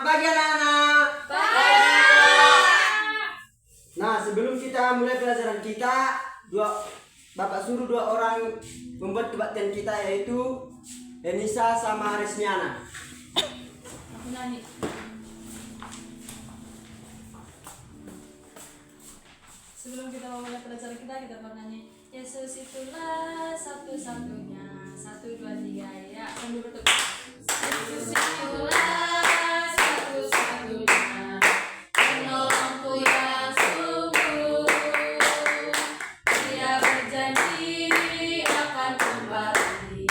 pagi anak-anak. Pak. Nah, sebelum kita mulai pelajaran kita, Bapak suruh dua orang membuat kebaktian kita, yaitu Enisa sama Resmiana. Aku nyanyi. Sebelum kita mulai pelajaran kita bernyanyi. Yesus itulah satu-satunya. 1, 2, 3 ya. Sambil bertukar. Yesus itulah satu-satunya. Penolongku yang sungguh. Dia berjanji akan kembali.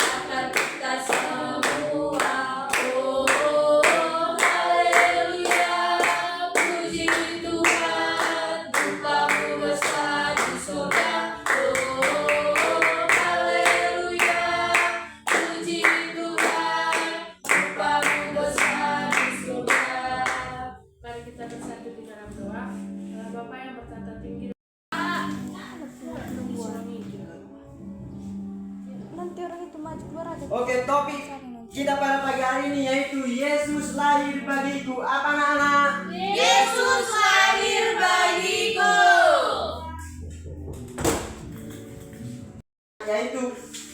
Akan kita semua. Oh, haleluya. Puji Tuhan. Rupamu besar di surga. Oh, haleluya. Puji Tuhan. Rupamu besar di surga. Mari kita bersatu di dalam doa. Allah Bapa yang bertata tinggi. Nanti orang itu maju keluar aja. Oke, topik kita pada pagi hari ini yaitu Yesus lahir bagiku. Apa anak-anak? Yesus lahir bagiku. Yaitu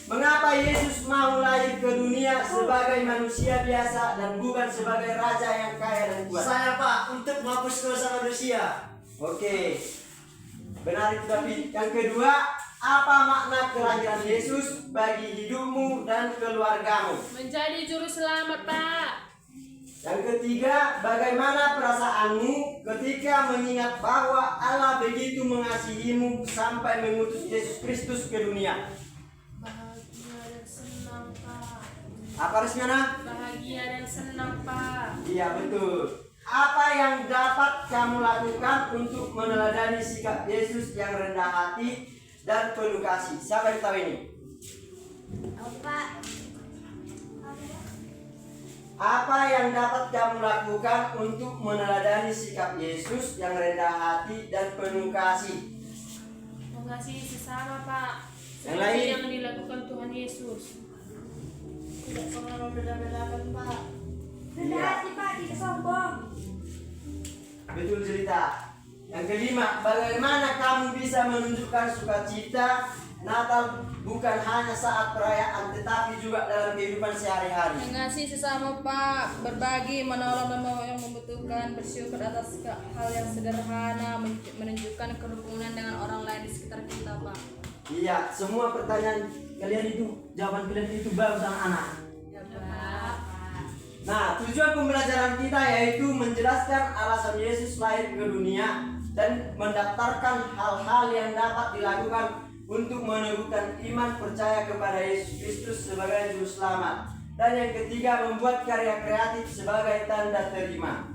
mengapa Yesus mau lahir ke dunia sebagai manusia biasa dan bukan sebagai raja yang kaya dan kuat. Saya Pak, untuk menghapus dosa manusia. Oke, benar itu David. Yang kedua, apa makna kelahiran Yesus bagi hidupmu dan keluargamu? Menjadi juru selamat, Pak. Yang ketiga, bagaimana perasaanmu ketika mengingat bahwa Allah begitu mengasihimu sampai mengutus Yesus Kristus ke dunia? Bahagia dan senang, Pak. Apa Resmiana? Bahagia dan senang, Pak. Iya, betul. Apa yang dapat kamu lakukan untuk meneladani sikap Yesus yang rendah hati dan penuh kasih? Siapa yang tahu ini? Apa? Apa yang dapat kamu lakukan untuk meneladani sikap Yesus yang rendah hati dan penuh kasih? Mengasihi sesama, Pak. Yang lain? Seperti yang dilakukan Tuhan Yesus. Tidak pernah membela-belakan, Pak. Rendah Iya. hati, Pak, tidak sombong. Betul cerita. Yang kelima, bagaimana kamu bisa menunjukkan sukacita Natal bukan hanya saat perayaan tetapi juga dalam kehidupan sehari-hari? Mengasihi sesama, Pak. Berbagi, menolong dan yang membutuhkan. Bersyukur atas hal yang sederhana. Menunjukkan kerukunan dengan orang lain di sekitar kita, Pak. Iya, semua pertanyaan kalian itu, jawaban kalian itu bagus anak-anak. Ya, Pak. Nah, tujuan pembelajaran kita yaitu menjelaskan alasan Yesus lahir ke dunia dan mendaftarkan hal-hal yang dapat dilakukan untuk meneguhkan iman percaya kepada Yesus Kristus sebagai juru selamat. Dan yang ketiga, membuat karya kreatif sebagai tanda terima.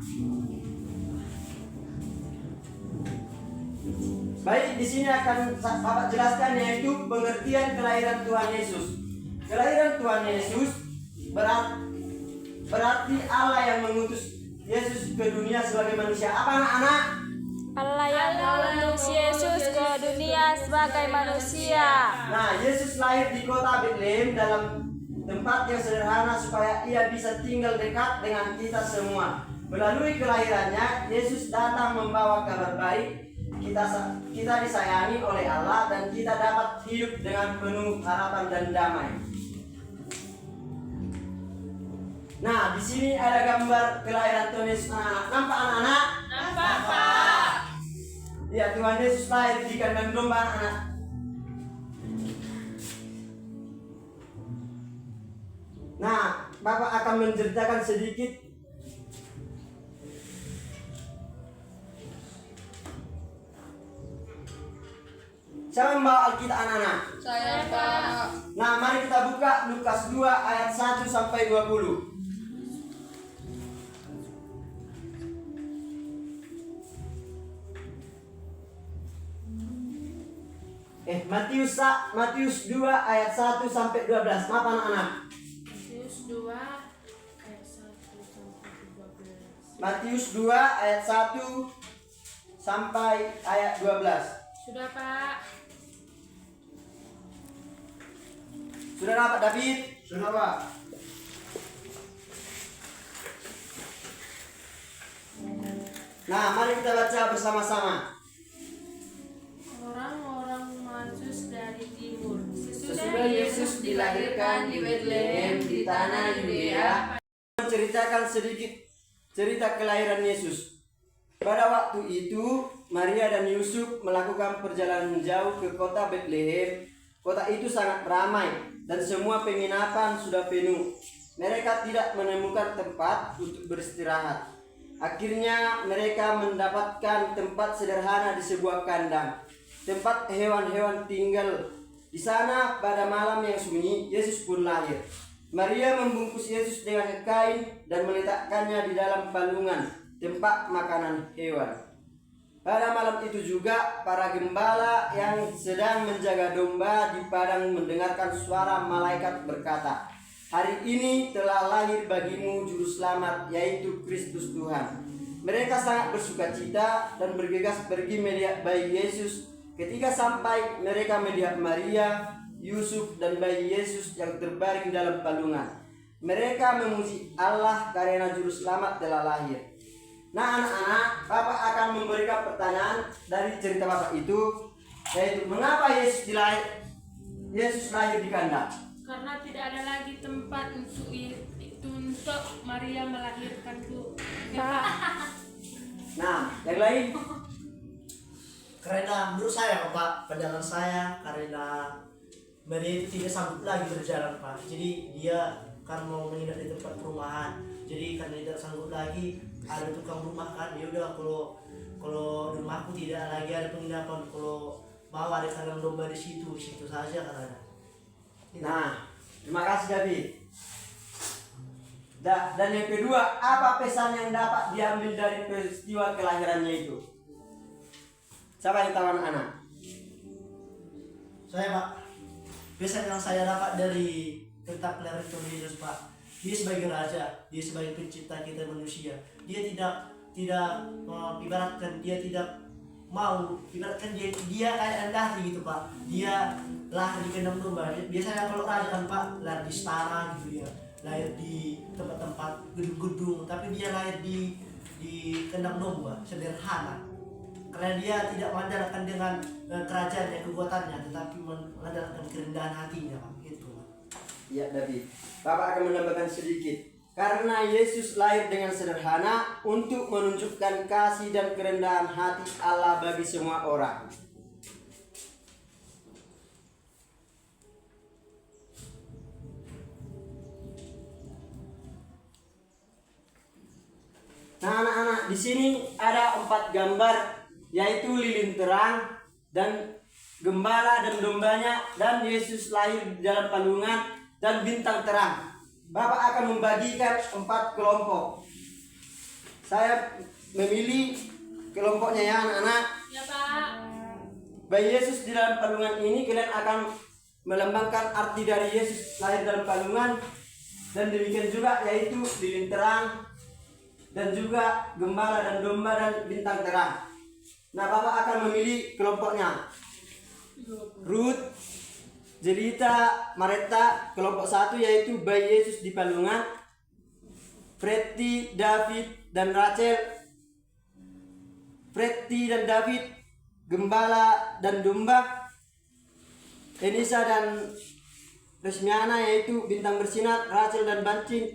Baik, di sini akan Bapak jelaskan yaitu pengertian kelahiran Tuhan Yesus. Kelahiran Tuhan Yesus berarti Allah yang mengutus Yesus ke dunia sebagai manusia. Apa anak-anak? Allah yang mengutus Yesus ke dunia sebagai manusia. Nah, Yesus lahir di kota Bethlehem dalam tempat yang sederhana supaya ia bisa tinggal dekat dengan kita semua. Melalui kelahirannya, Yesus datang membawa kabar baik. Kita disayangi oleh Allah dan kita dapat hidup dengan penuh harapan dan damai. Nah, di sini ada gambar kelahiran Tuhan Yesus anak-anak. Nampak anak-anak? Nampak, Pak. Ya, Tuhan Yesus lahir di kandang domba anak-anak. Nah, Bapak akan menceritakan sedikit siapa yang membawa Alkitab anak-anak? Saya, Pak. Nah, mari kita buka Lukas 2 ayat 1 sampai 20. Matius 2 ayat 1 sampai 12. Maaf anak-anak. Matius 2 ayat 1 sampai 12. Matius 2 ayat 1 sampai ayat 12. Sudah, Pak. Sudah dapat David? Sudah Pak. Nah, mari kita baca bersama-sama. Orang-orang Mansus dari timur. Sesudah Yesus dilahirkan di Bethlehem di tanah Yudea, Menceritakan sedikit cerita kelahiran Yesus. Pada waktu itu, Maria dan Yusuf melakukan perjalanan jauh ke kota Bethlehem. Kota itu sangat ramai dan semua penginapan sudah penuh. Mereka tidak menemukan tempat untuk beristirahat. Akhirnya mereka mendapatkan tempat sederhana di sebuah kandang, tempat hewan-hewan tinggal. Di sana pada malam yang sunyi, Yesus pun lahir. Maria membungkus Yesus dengan kain dan meletakkannya di dalam palungan, tempat makanan hewan. Pada malam itu juga, para gembala yang sedang menjaga domba di padang mendengarkan suara malaikat berkata, "Hari ini telah lahir bagimu juru selamat, yaitu Kristus Tuhan." Mereka sangat bersukacita dan bergegas pergi melihat bayi Yesus. Ketika sampai, mereka melihat Maria, Yusuf, dan bayi Yesus yang terbaring dalam palungan. Mereka memuji Allah karena juru selamat telah lahir. Nah, anak-anak, Bapak akan memberikan pertanyaan dari cerita Bapak itu, yaitu mengapa Yesus lahir di kandang? Karena tidak ada lagi tempat untuk Maria melahirkan tuh. Nah, yang lain? Karena menurut saya Pak, pandangan saya karena Maria itu tidak sanggup lagi berjalan Pak. Jadi dia kan mau menginap di tempat perumahan. Jadi karena tidak sanggup lagi, ada tukang rumah kan. Ya udah kalau di rumahku tidak lagi ada penginapan, kalau mau ada kandang domba di situ saja kan ada. Nah, terima kasih David. Dan yang kedua, apa pesan yang dapat diambil dari peristiwa kelahirannya itu? Siapa yang tahu anak-anak? Saya Pak, pesan yang saya dapat dari tentang kelahiran Tuhan Yesus Pak, dia sebagai raja, dia sebagai pencipta kita manusia, dia tidak ibaratkan dia tidak mau, ibaratkan dia kayak Andati gitu Pak, dia lahir di kandang domba. Biasanya kalau raja kan Pak lahir di istana gitu ya, lahir di tempat-tempat gedung-gedung, tapi dia lahir di kandang domba, sederhana. Karena dia tidak mengandalkan dengan kerajaannya, kekuatannya, tetapi mengandalkan kerendahan hatinya Pak, gitu Pak. Ya David, Bapak akan menambahkan sedikit. Karena Yesus lahir dengan sederhana untuk menunjukkan kasih dan kerendahan hati Allah bagi semua orang. Nah anak-anak, di sini ada 4 gambar, yaitu lilin terang dan gembala dan dombanya, dan Yesus lahir di dalam palungan dan bintang terang. Bapak akan membagikan 4 kelompok. Saya memilih kelompoknya ya anak-anak. Ya Pak. Bayi Yesus di dalam palungan ini kalian akan melambangkan arti dari Yesus lahir dalam palungan, dan demikian juga yaitu lilin terang dan juga gembala dan domba dan bintang terang. Nah, Bapak akan memilih kelompoknya. Ruth, Jelita, Mareta, kelompok 1 yaitu bayi Yesus di palungan. Pretty, David, dan Rachel. Pretty dan David, gembala dan domba. Enisa dan Resmiana yaitu bintang bersinar. Rachel dan Bancin,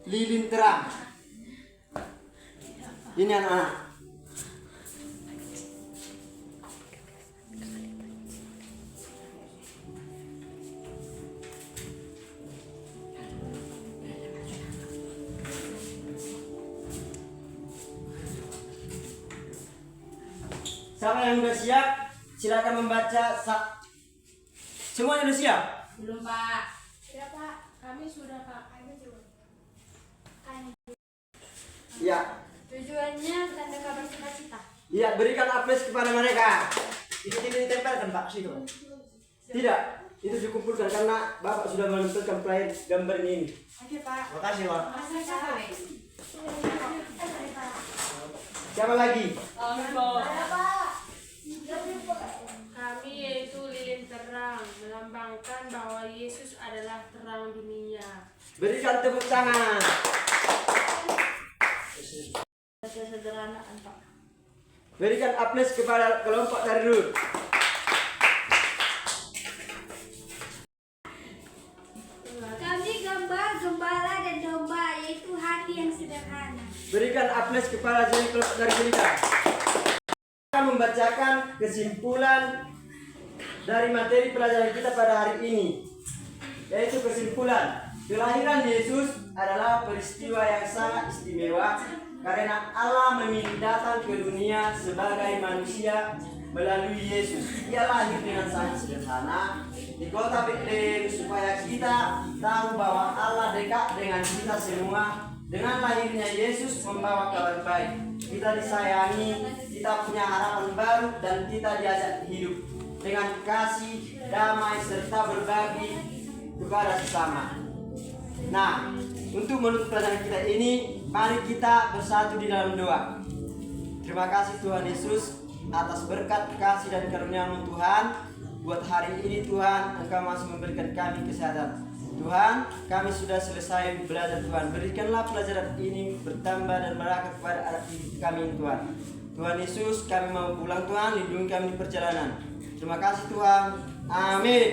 lilin terang. Ini anak-anak. Siapa yang sudah siap? Silakan membaca. Semuanya sudah siap? belum Pak. Ya Pak, kami sudah Pak. Ya. Tujuannya tanda kabar sukacita. Ya, berikan aplaus kepada mereka. Itu tidak ditempelkan Pak situ. Tidak, itu dikumpulkan karena Bapak sudah menempelkan flyer gambar ini. Oke Pak. Terima kasih Pak. Makasih Pak. Siapa lagi? Kami yaitu lilin terang, melambangkan bahwa Yesus adalah terang dunia. Berikan tepuk tangan. kesederhanaan, Pak. Berikan aplaus kepada kelompok dari Ruth. Kami gambar gembala dan domba, yaitu hati yang sederhana. Berikan aplaus kepada kelompok dari Jelita. Akan membacakan kesimpulan dari materi pelajaran kita pada hari ini, yaitu kesimpulan kelahiran Yesus adalah peristiwa yang sangat istimewa karena Allah memilih datang ke dunia sebagai manusia melalui Yesus. Ia lahir dengan sangat sederhana di kota Betlehem supaya kita tahu bahwa Allah dekat dengan kita semua. Dengan lahirnya Yesus membawa kabar baik. Kita disayangi, kita punya harapan baru, dan kita diajak hidup dengan kasih, damai, serta berbagi kepada sesama. Nah, untuk menutup pelajaran kita ini, mari kita bersatu di dalam doa. Terima kasih Tuhan Yesus atas berkat, kasih, dan karunia-Mu Tuhan. Buat hari ini Tuhan, Engkau masih memberikan kami kesehatan. Tuhan, kami sudah selesai belajar Tuhan. Berikanlah pelajaran ini bertambah dan berkat kepada anak didik kami Tuhan. Tuhan Yesus, kami mau pulang Tuhan, lindungi kami di perjalanan. Terima kasih Tuhan. Amin.